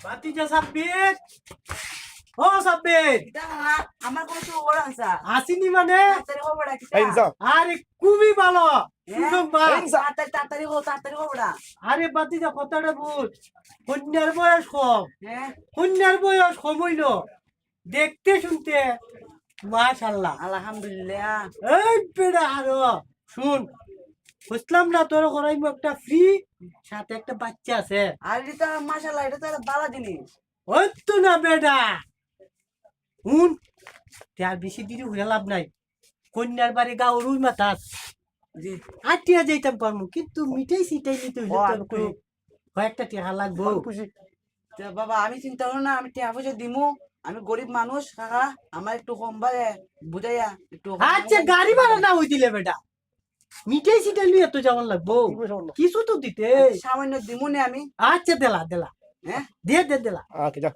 ভাতিজা সাব্বির, ও সাব্বির, আমার কোনো খবর আছে আসিনি মানে? তাড়াতাড়ি খবর রাখি আরে খুবই ভালো সুসংবাদ। তাড়াতাড়ি খবর আরে ভাতিজা কথাটা ভুল, কন্যার বয়স কম, হ্যাঁ কন্যার বয়স কম হইলো, দেখতে শুনতে মাশাআল্লাহ। আলহামদুলিল্লাহ এই বেড়া আরো শুন, বুঝলাম না তোর করাইবো একটা ফ্রি, সাথে একটা বাচ্চা আছে। আর এটা মাশাআল্লাহ এটা তো ভালো জিনিস ওই তো না বেটা, শুন তার বেশি দেরি হয়ে লাভ নাই। কন্যার বাড়ি গাও রুই মাতাস জি আটিয়া যাইতাম পারমু, কিন্তু মিঠাই সিটাই নিতে ও, হইলে তো আমি একটু খুশি। কয়েকটা টাকা লাগবো। তো বাবা আমি চিন্তা করো না আমি টাকা পয়সা দিমু আমি গরিব মানুষ কাকা আমার একটু কম বাড়ে বুঝাইয়া একটু কম আচ্ছা গাড়ি ভাড়া না হই দিলে বেটা, মিঠাই সিটাই নিয়ে তো যেমন লাগবো, কিছু তো দিতে। সামান্য দিমু নে আমি আচ্ছা দেলা দেলা, হ্যাঁ দে দে দেলা। আচ্ছা